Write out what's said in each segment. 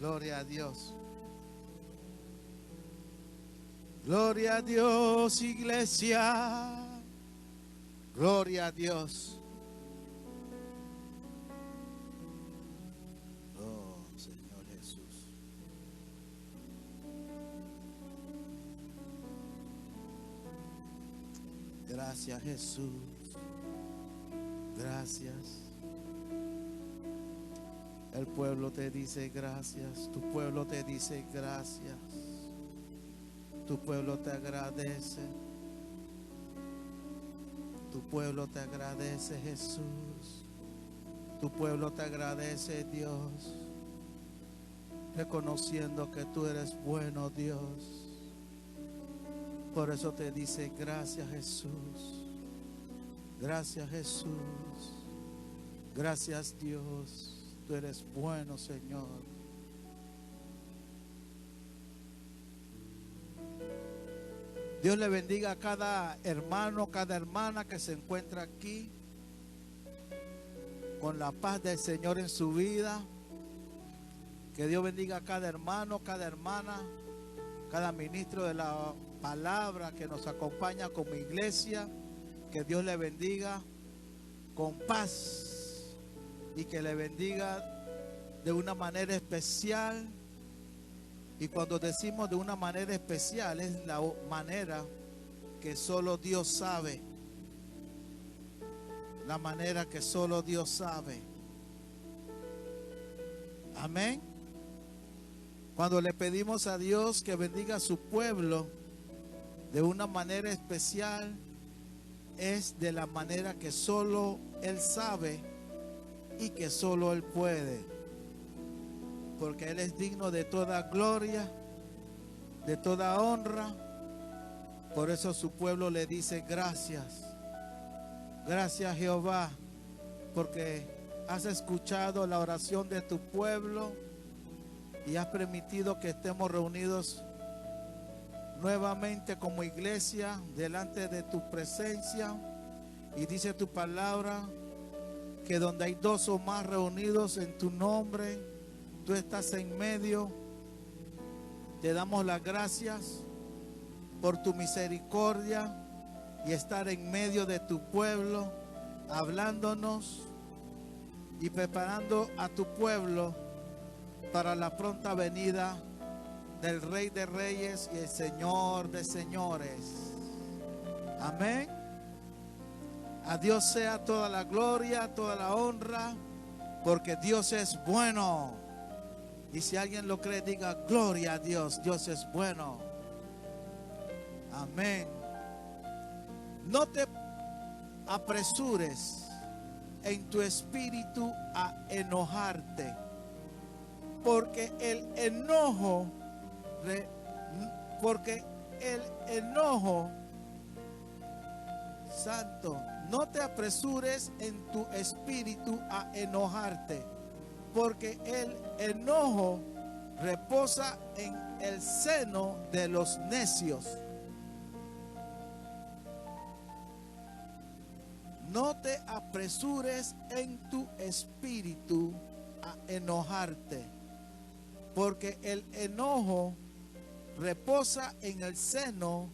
Gloria a Dios. Gloria a Dios, iglesia. Gloria a Dios. Oh, Señor Jesús. Gracias, Jesús. Gracias. El pueblo te dice gracias. Tu pueblo te dice gracias. Tu pueblo te agradece. Tu pueblo te agradece, Jesús. Tu pueblo te agradece, Dios. Reconociendo que tú eres bueno, Dios. Por eso te dice gracias, Jesús. Gracias, Jesús. Gracias, Dios. Tú eres bueno, Señor. Dios le bendiga a cada hermano, cada hermana que se encuentra aquí, con la paz del Señor en su vida. Que Dios bendiga a cada hermano, cada hermana, cada ministro de la palabra que nos acompaña como iglesia. Que Dios le bendiga con paz y que le bendiga de una manera especial. Y cuando decimos de una manera especial, es la manera que solo Dios sabe. La manera que solo Dios sabe. Amén. Cuando le pedimos a Dios que bendiga a su pueblo de una manera especial, es de la manera que solo Él sabe y que solo Él puede. Porque Él es digno de toda gloria, de toda honra. Por eso su pueblo le dice gracias. Gracias, Jehová, porque has escuchado la oración de tu pueblo y has permitido que estemos reunidos nuevamente como iglesia delante de tu presencia. Y dice tu palabra que donde hay dos o más reunidos en tu nombre, tú estás en medio. Te damos las gracias por tu misericordia y estar en medio de tu pueblo, hablándonos y preparando a tu pueblo para la pronta venida del Rey de Reyes y el Señor de Señores. Amén. A Dios sea toda la gloria, toda la honra, porque Dios es bueno. Y si alguien lo cree, diga gloria a Dios. Dios es bueno. Amén. No te apresures en tu espíritu a enojarte, porque el enojo, santo, no te apresures en tu espíritu a enojarte, porque el enojo reposa en el seno de los necios. No te apresures en tu espíritu a enojarte, porque el enojo reposa en el seno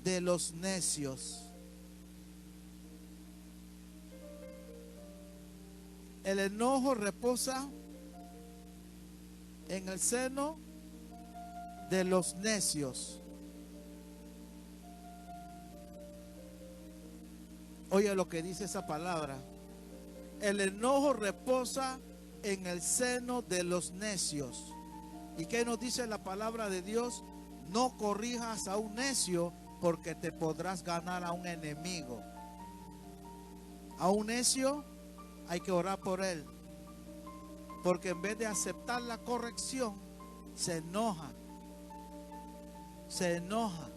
de los necios. El enojo reposa en el seno de los necios. Oye lo que dice esa palabra. El enojo reposa en el seno de los necios. ¿Y qué nos dice la palabra de Dios? No corrijas a un necio, porque te podrás ganar a un enemigo. A un necio hay que orar por él, porque en vez de aceptar la corrección, se enoja. Se enoja.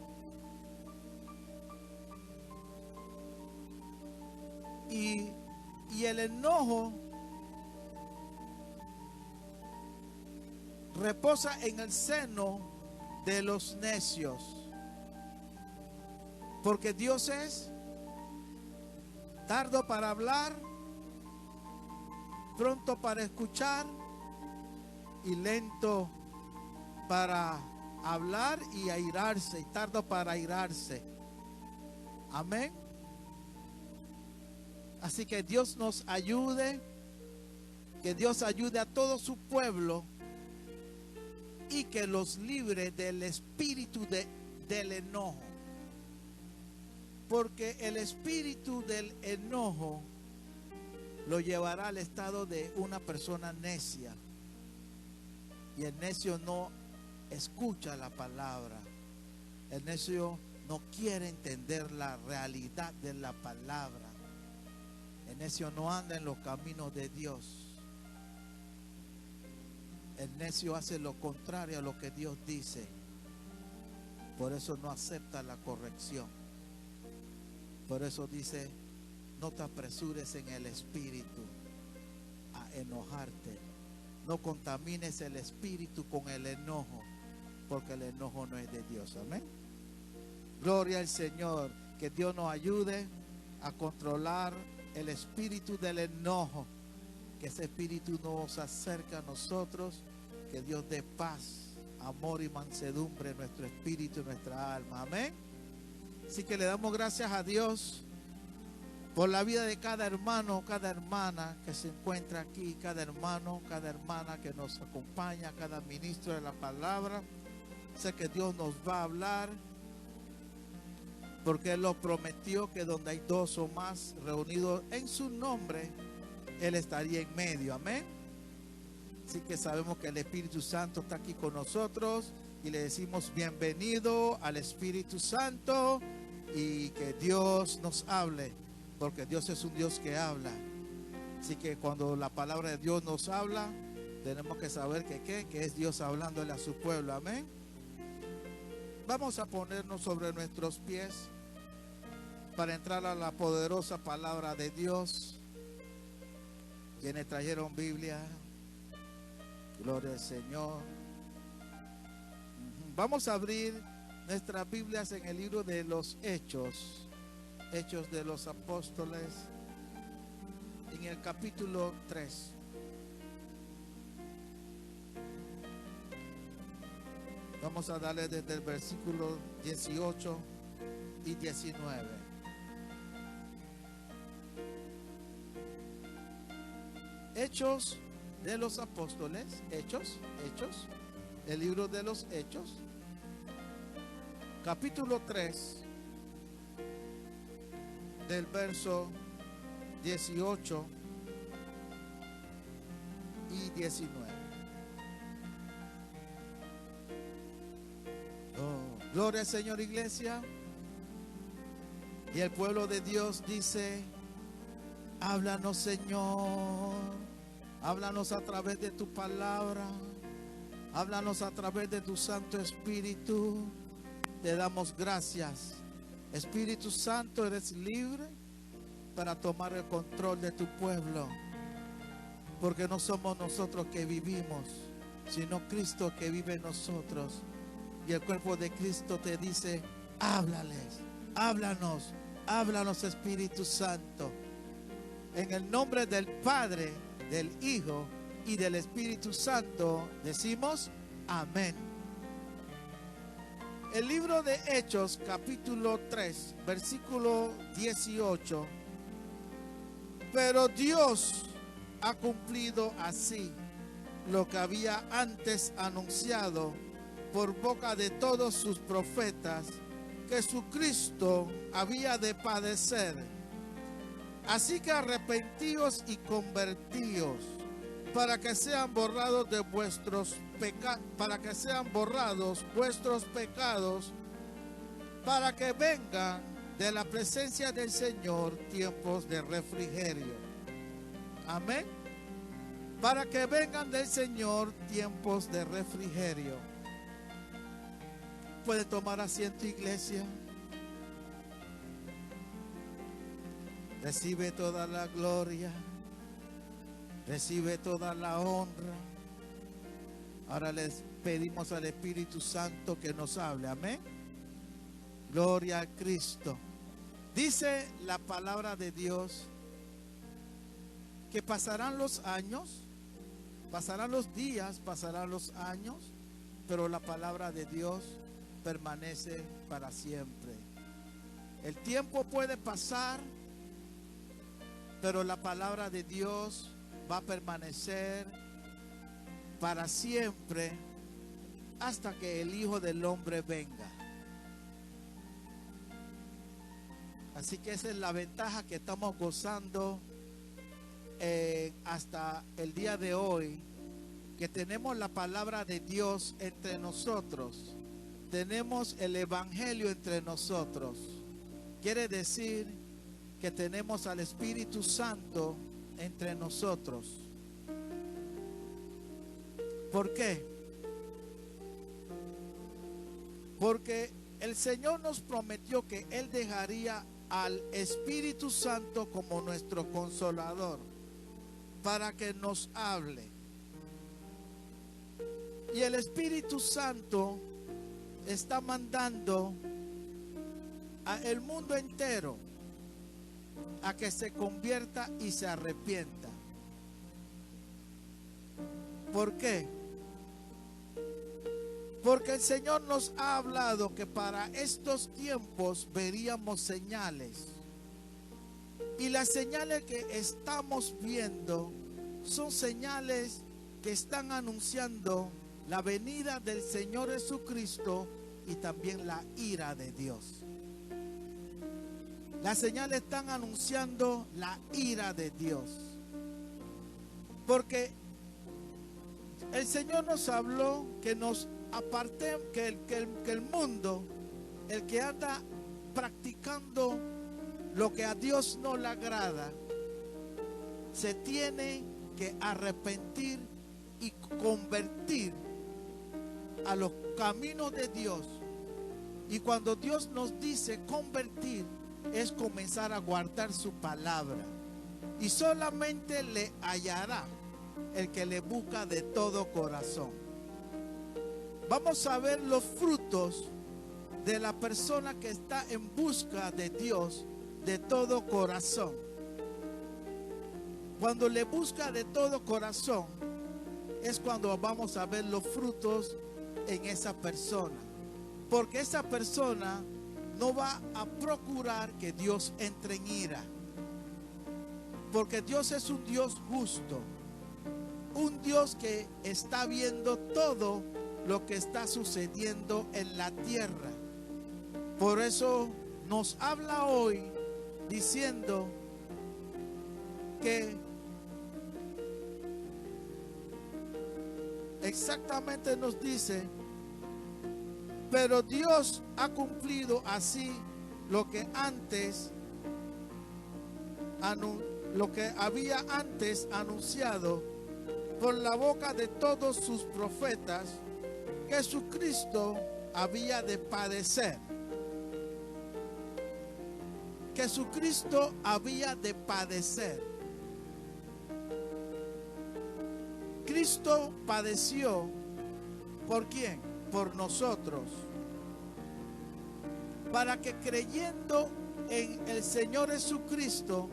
Y el enojo reposa en el seno de los necios. Porque Dios es tardo para hablar, pronto para escuchar y lento para hablar y airarse, y tardo para airarse. Amén. Así que Dios nos ayude, que Dios ayude a todo su pueblo y que los libre del espíritu del enojo. Porque el espíritu del enojo lo llevará al estado de una persona necia. Y el necio no escucha la palabra. El necio no quiere entender la realidad de la palabra. El necio no anda en los caminos de Dios. El necio hace lo contrario a lo que Dios dice. Por eso no acepta la corrección. Por eso dice, no te apresures en el espíritu a enojarte. No contamines el espíritu con el enojo, porque el enojo no es de Dios. Amén. Gloria al Señor. Que Dios nos ayude a controlar el espíritu del enojo. Que ese espíritu nos acerque a nosotros. Que Dios dé paz, amor y mansedumbre en nuestro espíritu y nuestra alma. Amén. Así que le damos gracias a Dios por la vida de cada hermano, cada hermana que se encuentra aquí, cada hermano, cada hermana que nos acompaña, cada ministro de la palabra. Sé que Dios nos va a hablar, porque Él lo prometió, que donde hay dos o más reunidos en su nombre, Él estaría en medio. Amén. Así que sabemos que el Espíritu Santo está aquí con nosotros y le decimos bienvenido al Espíritu Santo, y que Dios nos hable, porque Dios es un Dios que habla. Así que cuando la palabra de Dios nos habla, tenemos que saber que es Dios hablándole a su pueblo. Amén. Vamos a ponernos sobre nuestros pies para entrar a la poderosa palabra de Dios. Quienes trajeron Biblia, gloria al Señor. Vamos a abrir nuestras Biblias en el libro de los Hechos, Hechos de los Apóstoles, en el capítulo 3. Vamos a darle desde el versículo 18 y 19. Hechos de los Apóstoles, Hechos, el libro de los Hechos, capítulo 3, del verso 18 y 19. Oh, gloria al Señor, iglesia. Y el pueblo de Dios dice: háblanos, Señor, háblanos a través de tu palabra, háblanos a través de tu Santo Espíritu. Te damos gracias. Espíritu Santo, eres libre para tomar el control de tu pueblo, porque no somos nosotros que vivimos, sino Cristo que vive en nosotros. Y el cuerpo de Cristo te dice: háblales, háblanos, háblanos, Espíritu Santo. En el nombre del Padre, del Hijo y del Espíritu Santo decimos amén. El libro de Hechos, capítulo 3, versículo 18. Pero Dios ha cumplido así lo que había antes anunciado por boca de todos sus profetas, que su Cristo había de padecer. Así que arrepentíos y convertíos, para que sean borrados de vuestros pecados, para que sean borrados vuestros pecados, para que vengan de la presencia del Señor tiempos de refrigerio. Amén. Para que vengan del Señor tiempos de refrigerio. Puede tomar asiento, iglesia. Recibe toda la gloria, recibe toda la honra. Ahora les pedimos al Espíritu Santo que nos hable. Amén. Gloria a Cristo. Dice la palabra de Dios que pasarán los años, pasarán los días, pasarán los años, pero la palabra de Dios permanece para siempre. El tiempo puede pasar, pero la palabra de Dios va a permanecer para siempre hasta que el Hijo del Hombre venga. Así que esa es la ventaja que estamos gozando hasta el día de hoy, que tenemos la palabra de Dios entre nosotros, tenemos el Evangelio entre nosotros. Quiere decir que tenemos al Espíritu Santo entre nosotros. ¿Por qué? Porque el Señor nos prometió que Él dejaría al Espíritu Santo como nuestro consolador para que nos hable. Y el Espíritu Santo está mandando al mundo entero a que se convierta y se arrepienta. ¿Por qué? Porque el Señor nos ha hablado que para estos tiempos veríamos señales. Y las señales que estamos viendo son señales que están anunciando la venida del Señor Jesucristo y también la ira de Dios. Las señales están anunciando la ira de Dios. Porque el Señor nos habló que nos apartemos, que el mundo, el que anda practicando lo que a Dios no le agrada, se tiene que arrepentir y convertir a los caminos de Dios. Y cuando Dios nos dice convertir, es comenzar a guardar su palabra. Y solamente le hallará el que le busca de todo corazón. Vamos a ver los frutos de la persona que está en busca de Dios de todo corazón. Cuando le busca de todo corazón, es cuando vamos a ver los frutos en esa persona. Porque esa persona no va a procurar que Dios entre en ira. Porque Dios es un Dios justo. Un Dios que está viendo todo lo que está sucediendo en la tierra. Por eso nos habla hoy diciendo que exactamente nos dice: pero Dios ha cumplido así lo que había antes anunciado por la boca de todos sus profetas, que Jesucristo había de padecer. Jesucristo había de padecer. Cristo padeció. ¿Por quién? Por nosotros. Para que creyendo en el Señor Jesucristo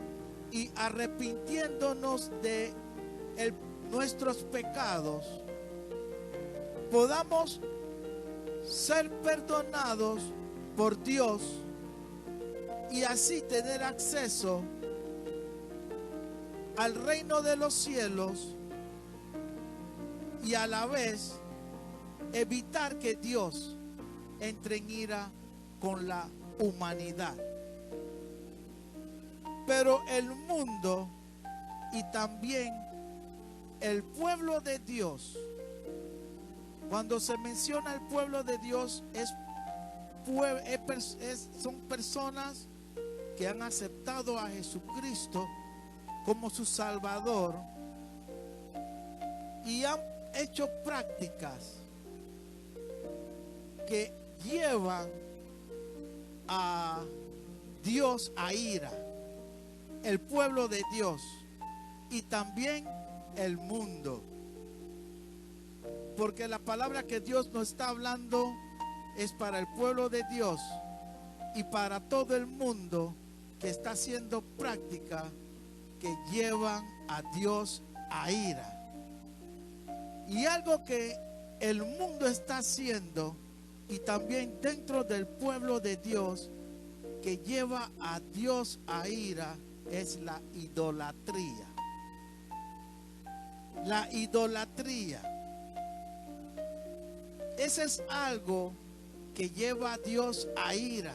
y arrepintiéndonos de nuestros pecados, podamos ser perdonados por Dios y así tener acceso al reino de los cielos, y a la vez evitar que Dios entre en ira con la humanidad. Pero el mundo y también el pueblo de Dios, cuando se menciona el pueblo de Dios, son personas que han aceptado a Jesucristo como su Salvador y han hecho prácticas que llevan a Dios a ira. El pueblo de Dios y también el mundo. Porque la palabra que Dios nos está hablando es para el pueblo de Dios y para todo el mundo que está haciendo práctica que llevan a Dios a ira. Y algo que el mundo está haciendo, y también dentro del pueblo de Dios, que lleva a Dios a ira, es la idolatría. La idolatría. Ese es algo que lleva a Dios a ira.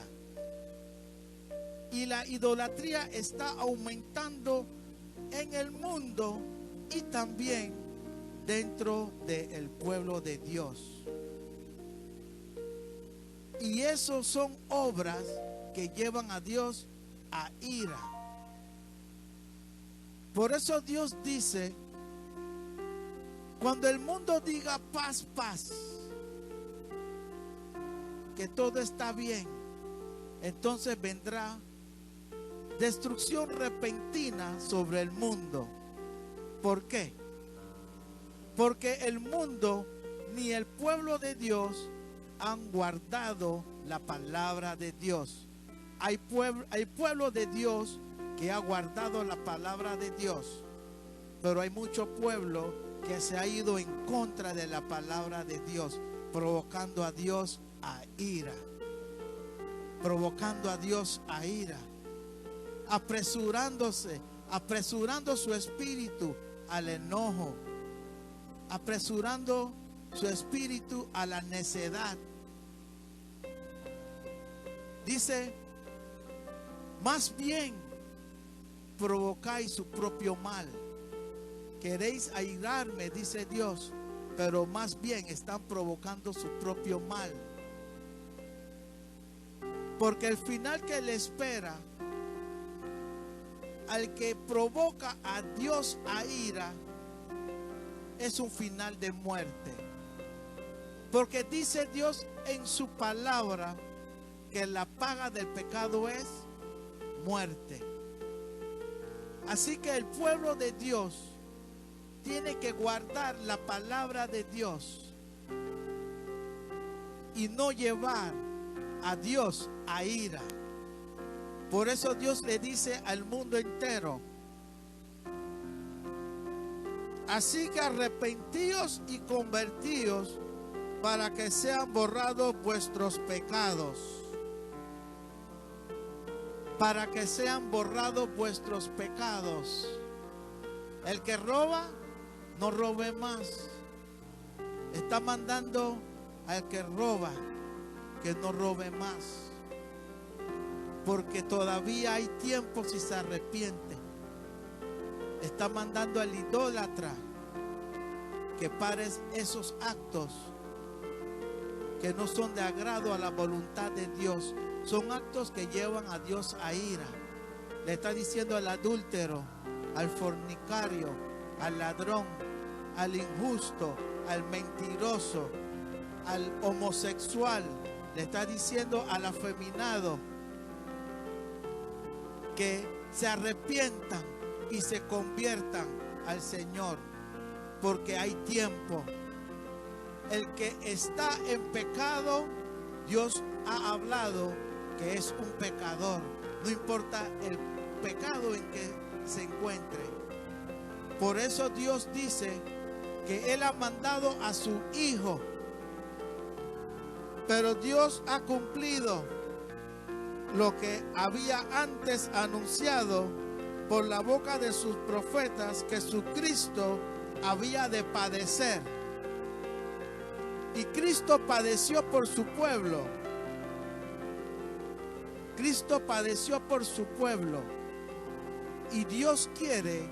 Y la idolatría está aumentando en el mundo y también dentro del pueblo de Dios. Y eso son obras que llevan a Dios a ira. Por eso Dios dice, cuando el mundo diga paz, paz, que todo está bien, entonces vendrá destrucción repentina sobre el mundo. ¿Por qué? Porque el mundo ni el pueblo de Dios han guardado la palabra de Dios. Hay pueblo de Dios que ha guardado la palabra de Dios, pero hay mucho pueblo que se ha ido en contra de la palabra de Dios, provocando a Dios a ira, provocando a Dios a ira, apresurando su espíritu al enojo, apresurando su espíritu a la necedad. Dice, más bien provocáis su propio mal. Queréis airarme, dice Dios, pero más bien están provocando su propio mal. Porque el final que le espera al que provoca a Dios a ira es un final de muerte. Porque dice Dios en su palabra que la paga del pecado es muerte. Así que el pueblo de Dios tiene que guardar la palabra de Dios y no llevar a Dios a ira. Por eso Dios le dice al mundo entero, así que arrepentíos y convertíos para que sean borrados vuestros pecados. Para que sean borrados vuestros pecados. El que roba, no robe más. Está mandando al que roba que no robe más. Porque todavía hay tiempo si se arrepiente. Está mandando al idólatra que pare esos actos que no son de agrado a la voluntad de Dios. Son actos que llevan a Dios a ira. Le está diciendo al adúltero, al fornicario, al ladrón, al injusto, al mentiroso, al homosexual. Le está diciendo al afeminado que se arrepientan y se conviertan al Señor, porque hay tiempo. El que está en pecado, Dios ha hablado que es un pecador, no importa el pecado en que se encuentre. Por eso Dios dice que Él ha mandado a su Hijo, pero Dios ha cumplido lo que había antes anunciado por la boca de sus profetas, que su Cristo había de padecer. Y Cristo padeció por su pueblo. Cristo padeció por su pueblo. Y Dios quiere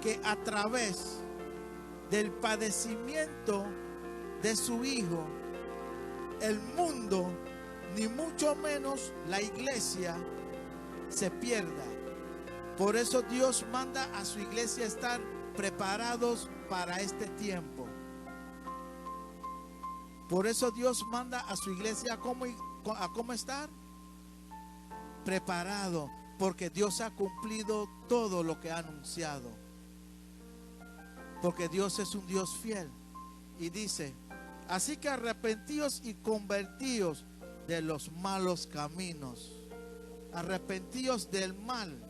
que a través del padecimiento de su Hijo, el mundo, ni mucho menos la iglesia, se pierda. Por eso Dios manda a su iglesia estar preparados para este tiempo. Por eso Dios manda a su iglesia a cómo estar preparado, porque Dios ha cumplido todo lo que ha anunciado. Porque Dios es un Dios fiel. Y dice, así que arrepentíos y convertíos de los malos caminos. Arrepentíos del mal.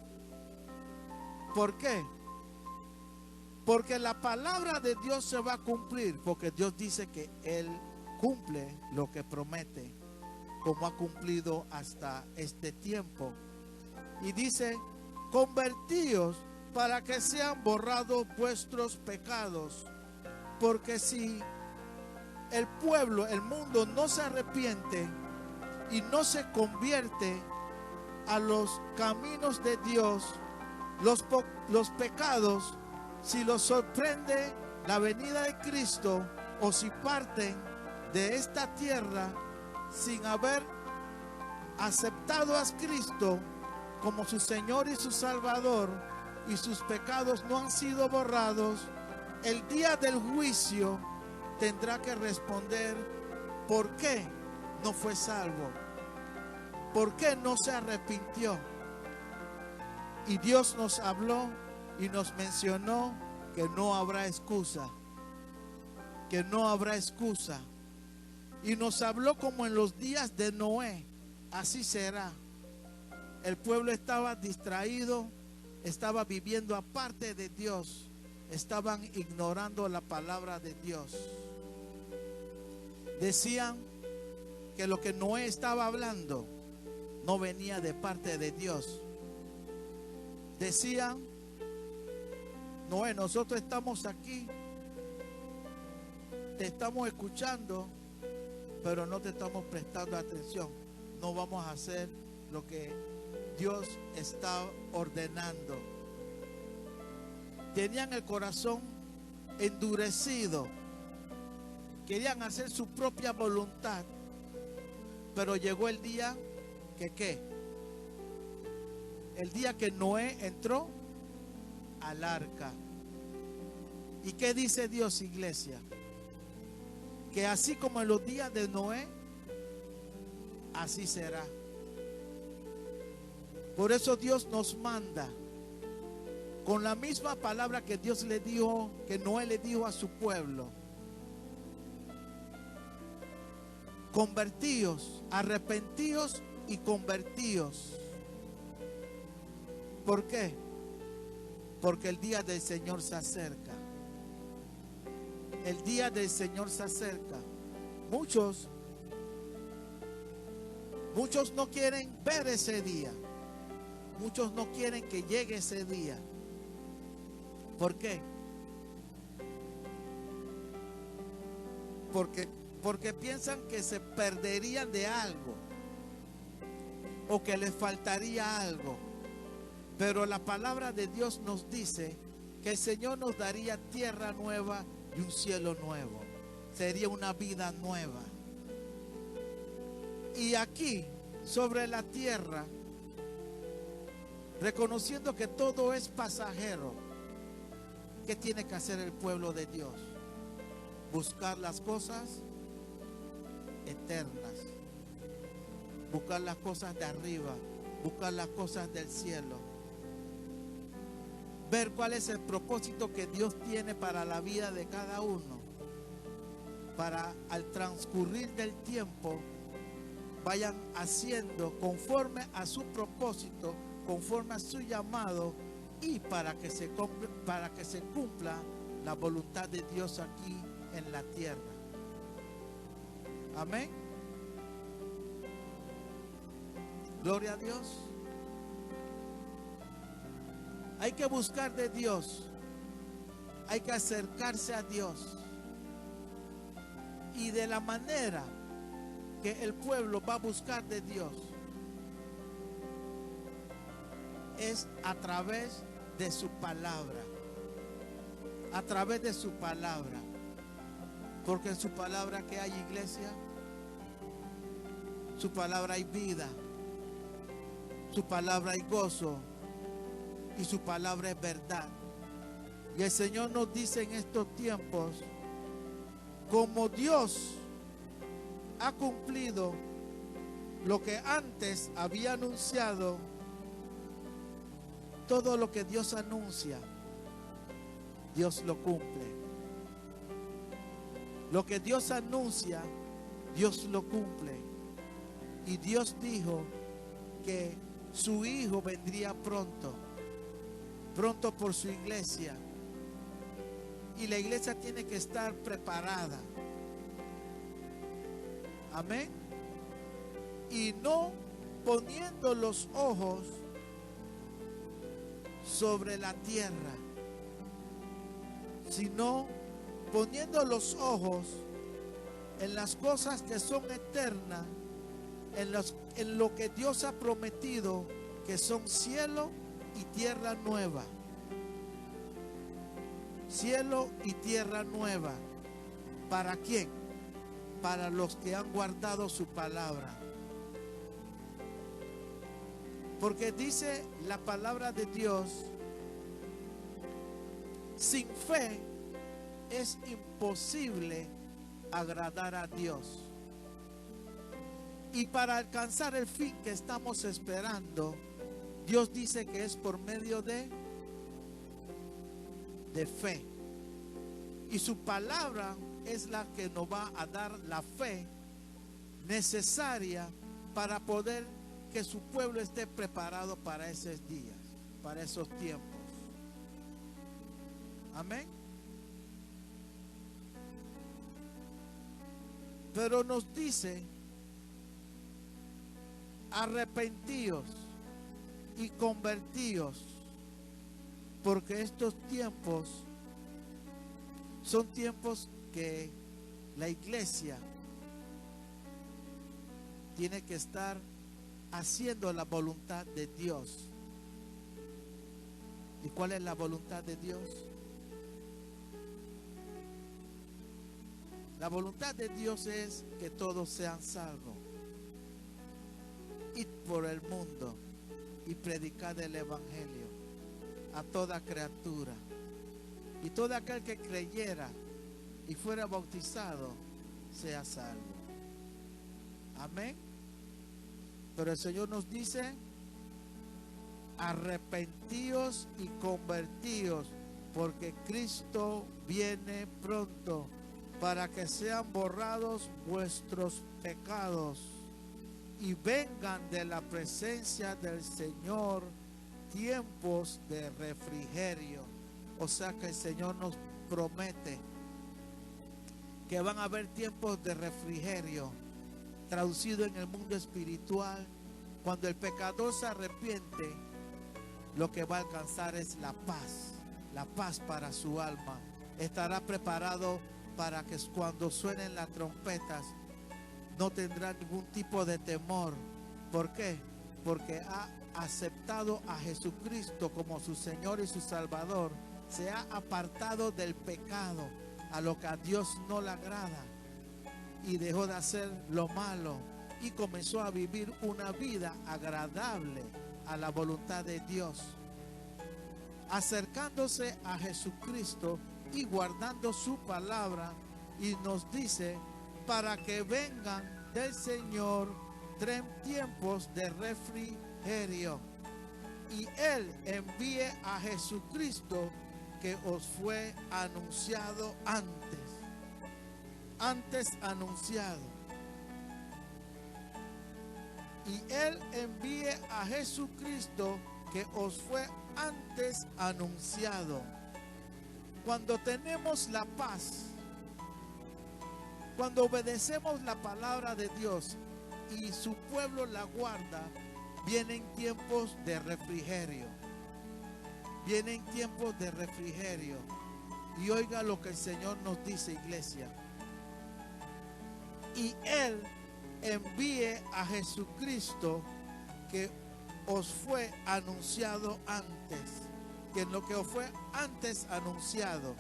¿Por qué? Porque la palabra de Dios se va a cumplir, porque Dios dice que Él cumple lo que promete, como ha cumplido hasta este tiempo. Y dice, convertíos para que sean borrados vuestros pecados, porque si el pueblo, el mundo no se arrepiente y no se convierte a los caminos de Dios, los pecados, si los sorprende la venida de Cristo, o si parten de esta tierra sin haber aceptado a Cristo como su Señor y su Salvador, y sus pecados no han sido borrados, el día del juicio tendrá que responder por qué no fue salvo, por qué no se arrepintió. Y Dios nos habló y nos mencionó que no habrá excusa, que no habrá excusa. Y nos habló como en los días de Noé, así será. El pueblo estaba distraído, estaba viviendo aparte de Dios, estaban ignorando la palabra de Dios. Decían que lo que Noé estaba hablando no venía de parte de Dios. Decían, Noé, nosotros estamos aquí, te estamos escuchando, pero no te estamos prestando atención. No vamos a hacer lo que Dios está ordenando. Tenían el corazón endurecido, querían hacer su propia voluntad, pero llegó el día que ¿qué? El día que Noé entró al arca. ¿Y qué dice Dios, iglesia? Que así como en los días de Noé, así será. Por eso Dios nos manda, con la misma palabra que Dios le dijo, que Noé le dijo a su pueblo: convertíos, arrepentíos y convertíos. ¿Por qué? Porque el día del Señor se acerca. El día del Señor se acerca. Muchos no quieren ver ese día. Muchos no quieren que llegue ese día. ¿Por qué? Porque piensan que se perderían de algo, o que les faltaría algo. Pero la palabra de Dios nos dice que el Señor nos daría tierra nueva y un cielo nuevo. Sería una vida nueva. Y aquí, sobre la tierra, reconociendo que todo es pasajero, ¿qué tiene que hacer el pueblo de Dios? Buscar las cosas eternas, buscar las cosas de arriba, buscar las cosas del cielo, ver cuál es el propósito que Dios tiene para la vida de cada uno, para al transcurrir del tiempo vayan haciendo conforme a su propósito, conforme a su llamado, y para que se cumpla la voluntad de Dios aquí en la tierra. Amén. Gloria a Dios. Hay que buscar de Dios. Hay que acercarse a Dios. Y de la manera que el pueblo va a buscar de Dios es a través de su palabra. A través de su palabra. Porque en su palabra, ¿qué hay, iglesia? Su palabra hay vida. Su palabra hay gozo. Y su palabra es verdad. Y el Señor nos dice en estos tiempos, como Dios ha cumplido lo que antes había anunciado, todo lo que Dios anuncia, Dios lo cumple. Lo que Dios anuncia, Dios lo cumple. Y Dios dijo que su Hijo vendría pronto, pronto por su iglesia. Y la iglesia tiene que estar preparada. Amén. Y no poniendo los ojos sobre la tierra, sino poniendo los ojos en las cosas que son eternas, en lo que Dios ha prometido, que son cielo y tierra nueva. Cielo y tierra nueva. ¿Para quién? Para los que han guardado su palabra. Porque dice la palabra de Dios, sin fe es imposible agradar a Dios. Y para alcanzar el fin que estamos esperando, Dios dice que es por medio de fe. Y su palabra es la que nos va a dar la fe necesaria para poder que su pueblo esté preparado para esos días, para esos tiempos. Amén. Pero nos dice: arrepentíos y convertíos, porque estos tiempos son tiempos que la iglesia tiene que estar haciendo la voluntad de Dios. ¿Y cuál es la voluntad de Dios? La voluntad de Dios es que todos sean salvos. Id por el mundo y predicad el evangelio a toda criatura. Y todo aquel que creyera y fuera bautizado sea salvo. Amén. Pero el Señor nos dice: arrepentíos y convertíos, porque Cristo viene pronto, para que sean borrados vuestros pecados y vengan de la presencia del Señor tiempos de refrigerio. O sea que el Señor nos promete que van a haber tiempos de refrigerio. Traducido en el mundo espiritual, cuando el pecador se arrepiente, lo que va a alcanzar es la paz para su alma. Estará preparado para que cuando suenen las trompetas no tendrá ningún tipo de temor. ¿Por qué? Porque ha aceptado a Jesucristo como su Señor y su Salvador. Se ha apartado del pecado, a lo que a Dios no le agrada, y dejó de hacer lo malo y comenzó a vivir una vida agradable a la voluntad de Dios, acercándose a Jesucristo y guardando su palabra. Y nos dice: para que vengan del Señor tiempos de refrigerio, y Él envíe a Jesucristo, que os fue anunciado antes anunciado. Y Él envíe a Jesucristo, que os fue antes anunciado. Cuando tenemos la paz, cuando obedecemos la palabra de Dios y su pueblo la guarda, vienen tiempos de refrigerio. Vienen tiempos de refrigerio. Y oiga lo que el Señor nos dice, iglesia: y Él envíe a Jesucristo, que os fue anunciado antes. Que lo que os fue antes anunciado.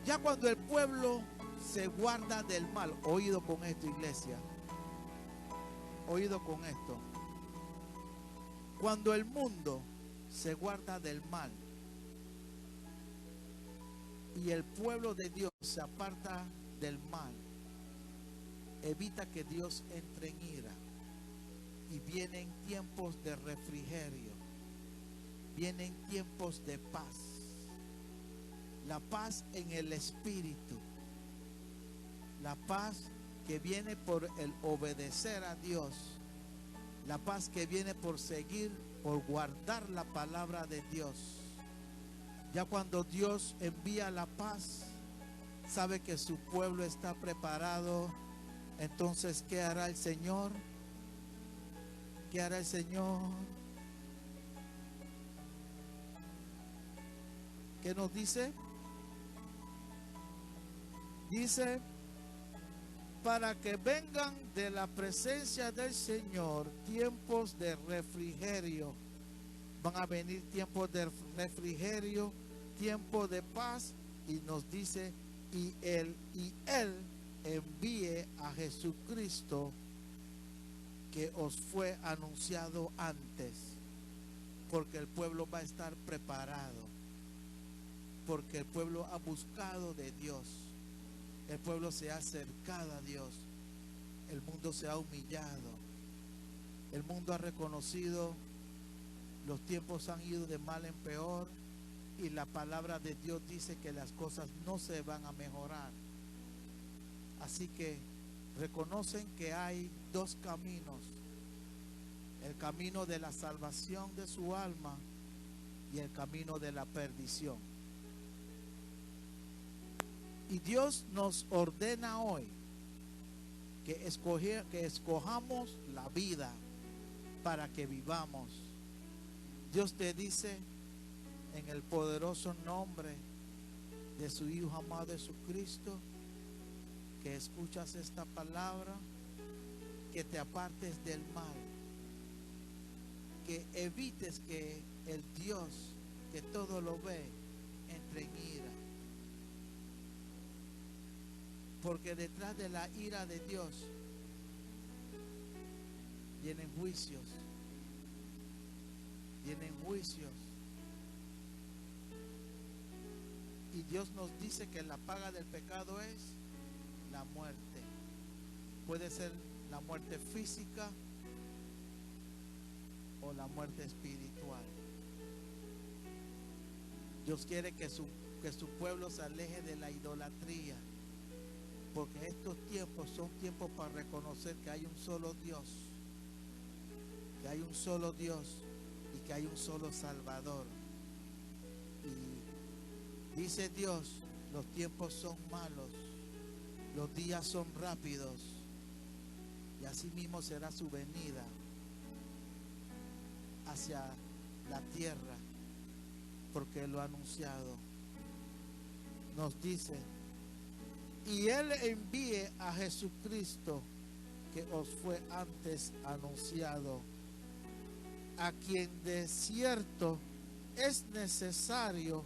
Ya cuando el pueblo se guarda del mal, oído con esto, iglesia, oído con esto. Cuando el mundo se guarda del mal y el pueblo de Dios se aparta del mal, evita que Dios entre en ira, y vienen tiempos de refrigerio, vienen tiempos de paz. La paz en el espíritu, la paz que viene por el obedecer a Dios, la paz que viene por seguir, por guardar la palabra de Dios. Ya cuando Dios envía la paz, sabe que su pueblo está preparado. Entonces, ¿qué hará el Señor? ¿Qué hará el Señor? ¿Qué nos dice? Dice, para que vengan de la presencia del Señor tiempos de refrigerio. Van a venir tiempos de refrigerio, tiempos de paz, y nos dice, y él envíe a Jesucristo que os fue anunciado antes, porque el pueblo va a estar preparado, porque el pueblo ha buscado de Dios, el pueblo se ha acercado a Dios, el mundo se ha humillado, el mundo ha reconocido, los tiempos han ido de mal en peor, y la palabra de Dios dice que las cosas no se van a mejorar. Así que reconocen que hay dos caminos: el camino de la salvación de su alma y el camino de la perdición. Y Dios nos ordena hoy que escojamos la vida para que vivamos. Dios te dice, en el poderoso nombre de su Hijo amado Jesucristo, que escuchas esta palabra, que te apartes del mal, que evites que el Dios que todo lo ve entre en ira, porque detrás de la ira de Dios vienen juicios, y Dios nos dice que la paga del pecado es la muerte. Puede ser la muerte física o la muerte espiritual. Dios quiere que su pueblo se aleje de la idolatría, porque estos tiempos son tiempos para reconocer que hay un solo Dios, que hay un solo Dios y que hay un solo Salvador. Y dice Dios, los tiempos son malos, los días son rápidos, y así mismo será su venida hacia la tierra, porque Él lo ha anunciado. Nos dice, y Él envíe a Jesucristo que os fue antes anunciado, a quien de cierto es necesario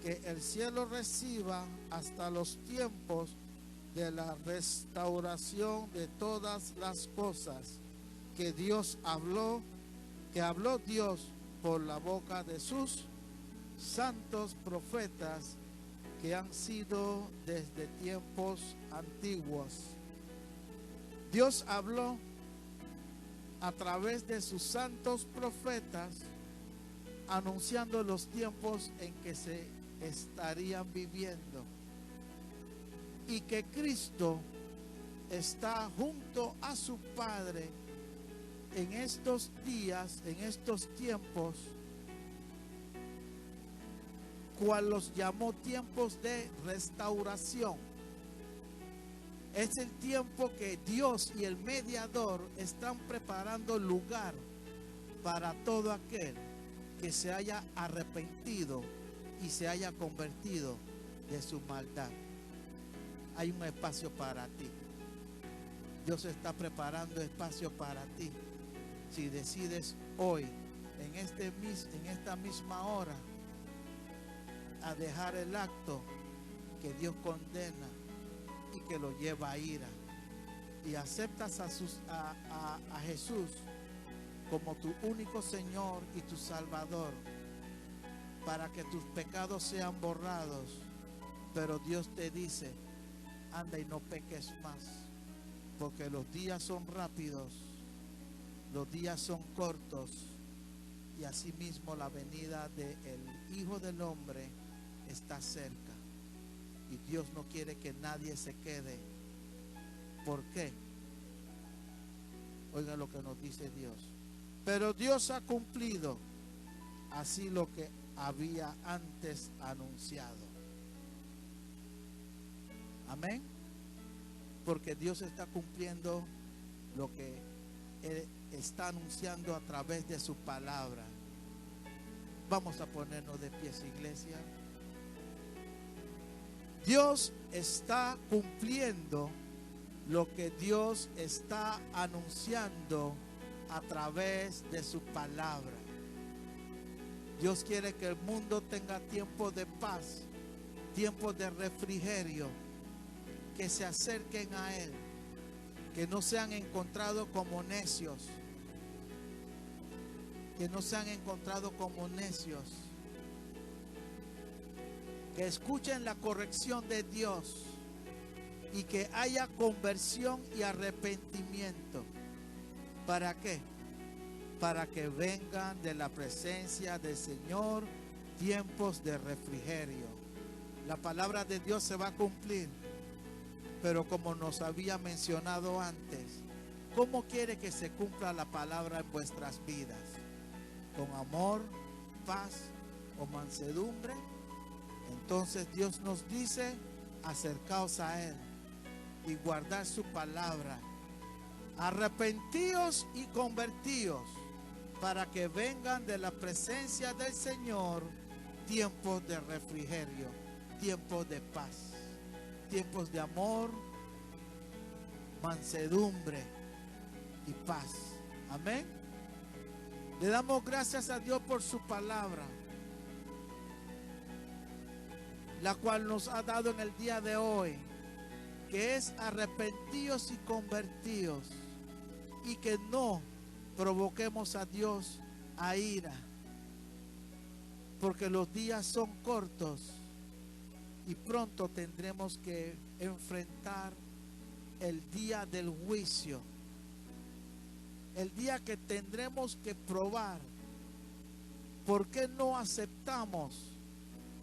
que el cielo reciba hasta los tiempos de la restauración de todas las cosas que Dios habló, que habló Dios por la boca de sus santos profetas que han sido desde tiempos antiguos. Dios habló a través de sus santos profetas, anunciando los tiempos en que se estarían viviendo, y que Cristo está junto a su Padre en estos días, en estos tiempos, cual los llamó tiempos de restauración. Es el tiempo que Dios y el mediador están preparando lugar para todo aquel que se haya arrepentido y se haya convertido de su maldad. Hay un espacio para ti. Dios está preparando espacio para ti. Si decides hoy, en esta misma hora, a dejar el acto que Dios condena y que lo lleva a ira, y aceptas a Jesús como tu único Señor y tu Salvador, para que tus pecados sean borrados, pero Dios te dice, anda y no peques más, porque los días son rápidos, los días son cortos, y asimismo la venida del Hijo del Hombre está cerca, y Dios no quiere que nadie se quede. ¿Por qué? Oiga lo que nos dice Dios. Pero Dios ha cumplido así lo que había antes anunciado. Amén. Porque Dios está cumpliendo lo que Él está anunciando a través de su palabra. Vamos a ponernos de pies, iglesia. Dios está cumpliendo lo que Dios está anunciando a través de su palabra. Dios quiere que el mundo tenga tiempo de paz, tiempo de refrigerio, que se acerquen a Él, que no sean encontrados como necios, que no sean encontrados como necios, que escuchen la corrección de Dios y que haya conversión y arrepentimiento. ¿Para qué? Para que vengan de la presencia del Señor tiempos de refrigerio. La palabra de Dios se va a cumplir, pero como nos había mencionado antes, ¿cómo quiere que se cumpla la palabra en vuestras vidas? ¿Con amor, paz o mansedumbre? Entonces Dios nos dice: acercaos a Él y guardad su palabra. Arrepentíos y convertíos, para que vengan de la presencia del Señor tiempos de refrigerio, tiempos de paz, tiempos de amor, mansedumbre y paz. Amén. Le damos gracias a Dios por su palabra, la cual nos ha dado en el día de hoy, que es arrepentíos y convertíos, y que no provoquemos a Dios a ira, porque los días son cortos y pronto tendremos que enfrentar el día del juicio, el día que tendremos que probar por qué no aceptamos,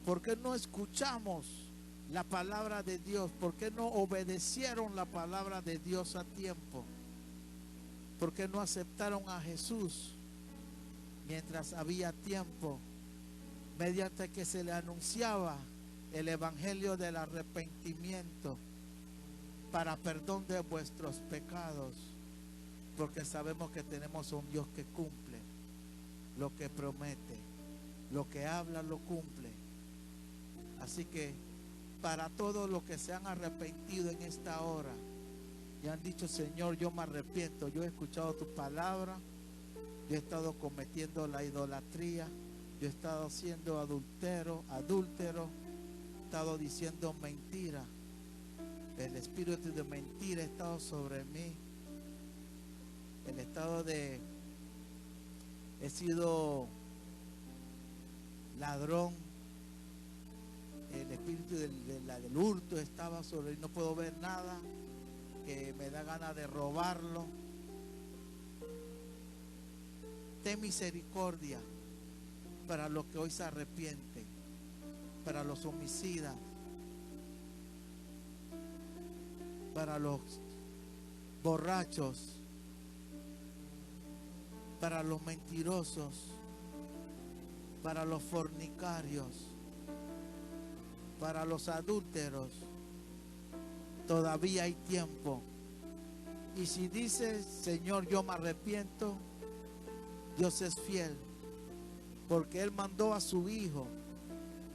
por qué no escuchamos la palabra de Dios, por qué no obedecieron la palabra de Dios a tiempo, por qué no aceptaron a Jesús mientras había tiempo, mediante que se le anunciaba el evangelio del arrepentimiento para perdón de vuestros pecados, porque sabemos que tenemos un Dios que cumple lo que promete, lo que habla lo cumple. Así que para todos los que se han arrepentido en esta hora y han dicho: Señor, yo me arrepiento, yo he escuchado tu palabra, yo he estado cometiendo la idolatría, yo he estado siendo adúltero, he estado diciendo mentira, el espíritu de mentira ha estado sobre mí, el estado de he sido ladrón, el espíritu del hurto estaba sobre mí, no puedo ver nada, que me da ganas de robarlo. Ten misericordia para los que hoy se arrepienten, para los homicidas, para los borrachos, para los mentirosos, para los fornicarios, para los adúlteros. Todavía hay tiempo. Y si dices: Señor, yo me arrepiento, Dios es fiel, porque Él mandó a su Hijo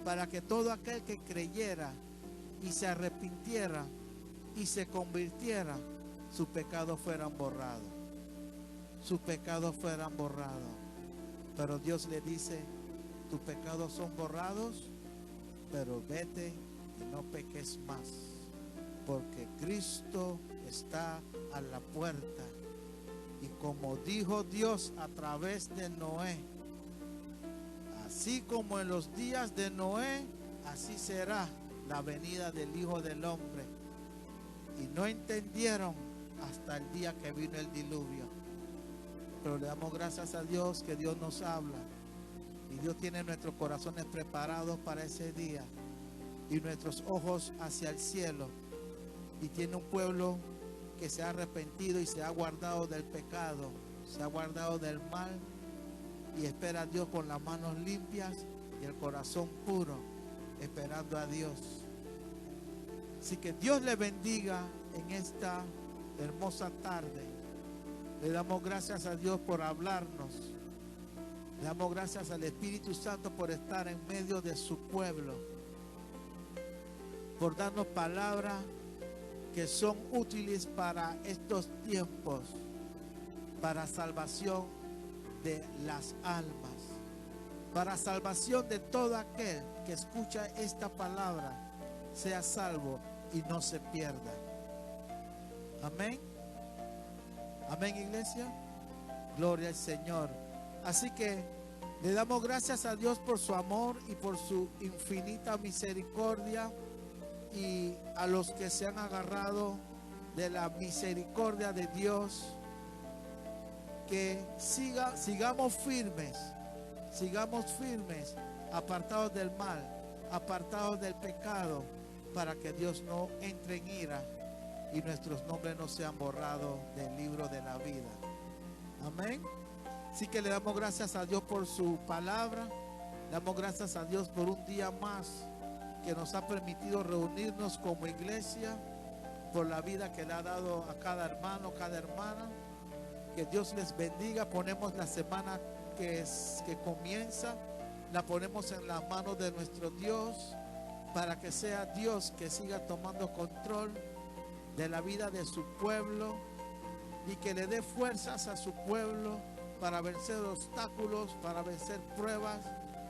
para que todo aquel que creyera y se arrepintiera y se convirtiera, sus pecados fueran borrados. Sus pecados fueran borrados. Pero Dios le dice: tus pecados son borrados, pero vete y no peques más, porque Cristo está a la puerta. Y como dijo Dios a través de Noé, así como en los días de Noé, así será la venida del Hijo del Hombre. Y no entendieron hasta el día que vino el diluvio. Pero le damos gracias a Dios que Dios nos habla. Y Dios tiene nuestros corazones preparados para ese día. Y nuestros ojos hacia el cielo. Y tiene un pueblo que se ha arrepentido y se ha guardado del pecado, se ha guardado del mal, y espera a Dios con las manos limpias y el corazón puro, esperando a Dios. Así que Dios le bendiga en esta hermosa tarde. Le damos gracias a Dios por hablarnos. Le damos gracias al Espíritu Santo por estar en medio de su pueblo, por darnos palabras que son útiles para estos tiempos, para salvación de las almas, para salvación de todo aquel que escucha esta palabra, sea salvo y no se pierda. Amén. Amén, iglesia. Gloria al Señor. Así que le damos gracias a Dios por su amor y por su infinita misericordia, y a los que se han agarrado de la misericordia de Dios, que sigamos firmes, apartados del mal, apartados del pecado, para que Dios no entre en ira y nuestros nombres no sean borrados del libro de la vida. Amén. Así que le damos gracias a Dios por su palabra. Le damos gracias a Dios por un día más que nos ha permitido reunirnos como iglesia, por la vida que le ha dado a cada hermano, cada hermana. Que Dios les bendiga. Ponemos la semana que comienza, la ponemos en las manos de nuestro Dios, para que sea Dios que siga tomando control de la vida de su pueblo, y que le dé fuerzas a su pueblo para vencer obstáculos, para vencer pruebas,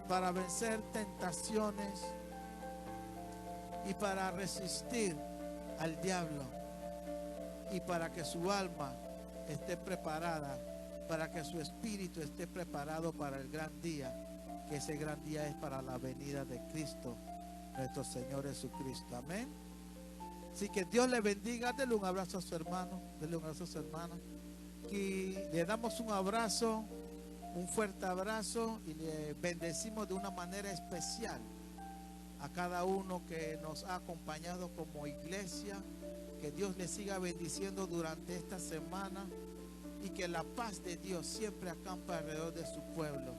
para vencer tentaciones y para resistir al diablo, y para que su alma esté preparada, para que su espíritu esté preparado para el gran día, que ese gran día es para la venida de Cristo, nuestro Señor Jesucristo. Amén. Así que Dios le bendiga. Dele un abrazo a su hermano, dele un abrazo a su hermana, y le damos un abrazo, un fuerte abrazo, y le bendecimos de una manera especial a cada uno que nos ha acompañado como iglesia. Que Dios le siga bendiciendo durante esta semana, y que la paz de Dios siempre acampa alrededor de su pueblo.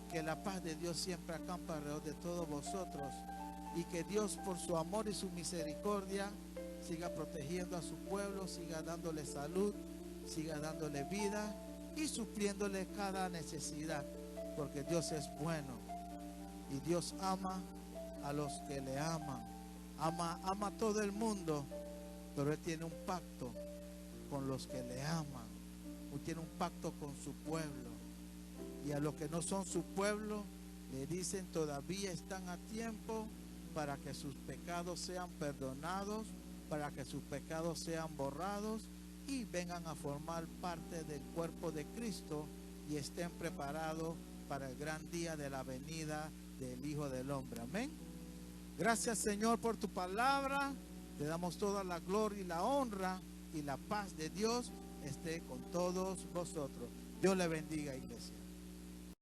Que la paz de Dios siempre acampa alrededor de todos vosotros, y que Dios, por su amor y su misericordia, siga protegiendo a su pueblo, siga dándole salud, siga dándole vida y supliéndole cada necesidad, porque Dios es bueno y Dios ama a los que le aman. Ama a todo el mundo, pero Él tiene un pacto con los que le aman. Él tiene un pacto con su pueblo, y a los que no son su pueblo le dicen: todavía están a tiempo para que sus pecados sean perdonados, para que sus pecados sean borrados, y vengan a formar parte del cuerpo de Cristo, y estén preparados para el gran día de la venida del Hijo del Hombre. Amén. Gracias, Señor, por tu palabra. Te damos toda la gloria y la honra, y la paz de Dios esté con todos vosotros. Dios le bendiga, iglesia.